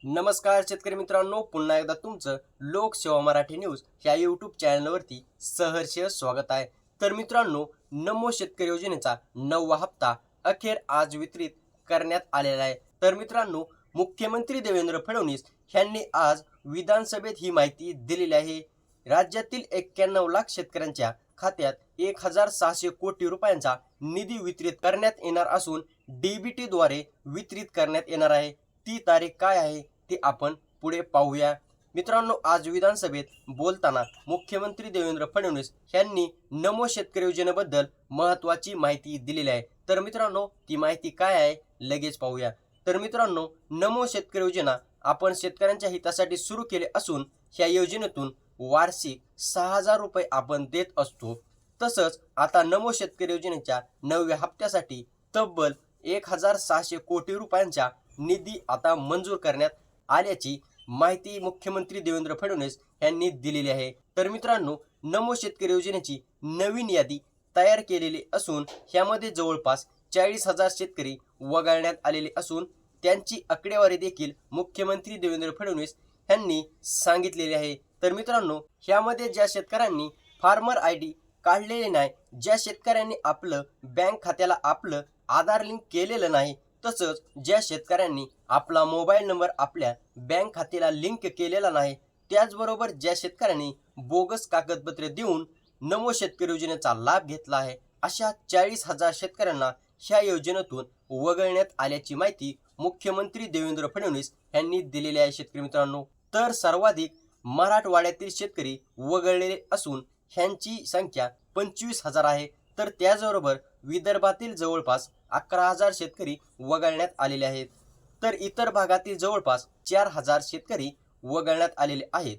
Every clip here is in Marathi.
नमस्कार शेतकरी मित्रांनो, पुन्हा एकदा तुमचं लोकसेवा मराठी न्यूज या यूट्यूब चॅनलवरती सहर्ष स्वागत आहे। तर मित्रांनो, नमो शेतकरी योजनेचा 9वा हप्ता अखेर आज वितरित करण्यात आलेला आहे। तर मित्रांनो, मुख्यमंत्री देवेंद्र फडणवीस यांनी आज विधानसभेत ही माहिती दिलेली आहे। राज्यातील 91 लाख शेतकऱ्यांच्या खात्यात 1600 कोटी रुपयांचा निधी वितरित करण्यात येणार असून डीबीटी द्वारे वितरित करण्यात येणार आहे। ती तारीख काय आहे ते आपण पुढे पाहूया। मित्रांनो, आज विधानसभेत बोलताना मुख्यमंत्री देवेंद्र फडणवीस यांनी नमो शेतकरी योजनेबद्दल महत्त्वाची माहिती दिलेली आहे। तर मित्रांनो, ती माहिती काय आहे लगेच पाहूया। तर मित्रांनो, नमो शेतकरी योजना आपण शेतकऱ्यांच्या हितासाठी सुरू केले असून या योजनेतून वार्षिक 6000 रुपये आपण देत असतो। तसंच आता नमो शेतकरी योजनेच्या 9व्या हप्त्यासाठी तब्बल 1600 कोटी रुपयांचा निधी आता मंजूर करण्यात आल्याची माहिती मुख्यमंत्री देवेंद्र फडणवीस यांनी दिलेली आहे। तर मित्रांनो, नमो शेतकरी योजनेची नवीन यादी तयार केलेली असून यामध्ये जवळपास 40,000 शेतकरी वगळण्यात आलेले असून त्यांची आकडेवारी देखील मुख्यमंत्री देवेंद्र फडणवीस यांनी सांगितलेली आहे। तर मित्रांनो, यामध्ये ज्या शेतकऱ्यांनी फार्मर आयडी काढलेले नाही, ज्या शेतकऱ्यांनी आपलं बँक खात्याला आपलं आधार लिंक केलेलं नाही, तसंच ज्या शेतकऱ्यांनी आपला मोबाईल नंबर आपल्या बँक खात्याला लिंक केलेला नाही, त्याचबरोबर ज्या शेतकऱ्यांनी बोगस कागदपत्रे देऊन नमो शेतकरी योजनेचा लाभ घेतला आहे, अशा 40,000 शेतकऱ्यांना ह्या योजनेतून वगळण्यात आल्याची माहिती मुख्यमंत्री देवेंद्र फडणवीस यांनी दिलेली आहे। शेतकरी मित्रांनो, तर सर्वाधिक मराठवाड्यातील शेतकरी वगळलेले असून ह्यांची संख्या 25,000 आहे। तर त्याचबरोबर विदर्भातील जवळपास 11,000 शेतकरी वगळण्यात आलेले आहेत। तर इतर भागातील जवळपास 4,000 शेतकरी वगळण्यात आलेले आहेत।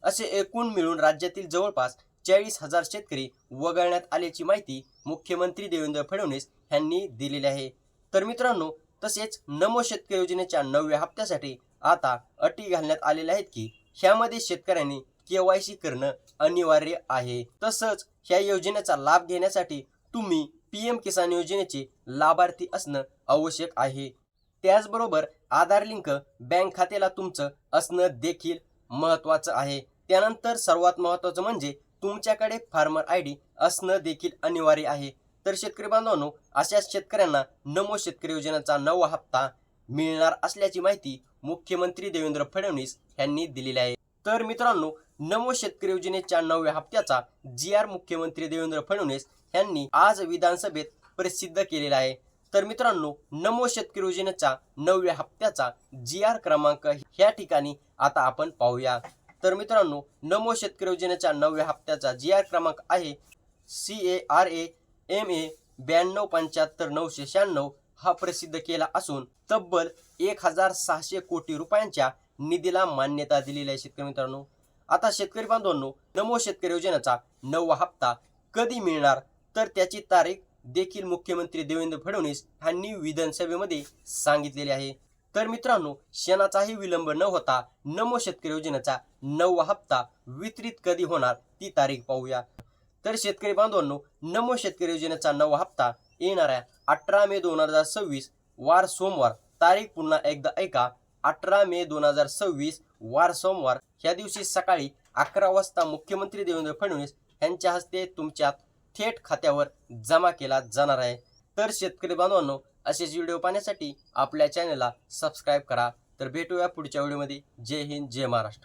असे एकूण मिळून राज्यातील जवळपास 40,000 शेतकरी वगळण्यात आल्याची माहिती मुख्यमंत्री देवेंद्र फडणवीस यांनी दिलेली आहे। तर मित्रांनो, तसेच नमो शेतकरी योजनेच्या 9व्या हप्त्यासाठी आता अटी घालण्यात आलेल्या आहेत की ह्यामध्ये शेतकऱ्यांनी केवायसी करणं अनिवार्य आहे। तसंच ह्या योजनेचा लाभ घेण्यासाठी तुम्ही पीएम किसान योजनेचे लाभार्थी असणं आवश्यक आहे। त्याचबरोबर आधार लिंक बँक खात्याला तुमचं असणं देखील महत्त्वाचं आहे। त्यानंतर सर्वात महत्त्वाचं म्हणजे तुमच्याकडे फार्मर आयडी असणं देखील अनिवार्य आहे। तर शेतकरी बांधवांनो, अशा शेतकऱ्यांना नमो शेतकरी योजनेचा 9वा हप्ता मिळणार असल्याची माहिती मुख्यमंत्री देवेंद्र फडणवीस यांनी दिलेली आहे। तर मित्रांनो, नमो शेतकरी योजनेच्या 9व्या हप्त्याचा GR मुख्यमंत्री देवेंद्र फडणवीस यांनी आज विधानसभेत प्रसिद्ध केलेला आहे। तर मित्रांनो, नमो शेतकरी योजनेचा 9व्या हप्त्याचा GR क्रमांक ह्या ठिकाणी आता आपण पाहूया। तर मित्रांनो, नमो शेतकरी योजनेच्या 9व्या हप्त्याचा GR क्रमांक आहे CARA MA 9275 हा प्रसिद्ध केला असून तब्बल 1600 कोटी रुपयांच्या निधीला मान्यता दिलेली आहे। शेतकरी मित्रांनो, आता शेतकरी बांधवांनो, नमो शेतकरी योजनेचा 9वा हप्ता कधी मिळणार तर त्याची तारीख देखील मुख्यमंत्री देवेंद्र फडणवीस यांनी विधानसभेमध्ये सांगितलेली आहे। तर मित्रांनो, क्षणाचाही विलंब न होता नमो शेतकरी योजनेचा 9वा हप्ता वितरित कधी होणार ती तारीख पाहूया। तर शेतकरी बांधवांनो, नमो शेतकरी योजनेचा 9वा हप्ता येणाऱ्या 18 मे 2026 वार सोमवार, तारीख पुन्हा एकदा ऐका, 18 मे 2026 वार सोमवार ह्या दिवशी सकाळी 11 वाजता मुख्यमंत्री देवेंद्र फडणवीस यांच्या हस्ते तुमच्या थेट खात्यावर जमा केला जाणार आहे। तर शेतकरी बांधवांनो, असेच व्हिडिओ पाहण्यासाठी आपल्या चॅनलला सबस्क्राईब करा। तर भेटूया पुढच्या व्हिडिओमध्ये। जय हिंद, जय महाराष्ट्र।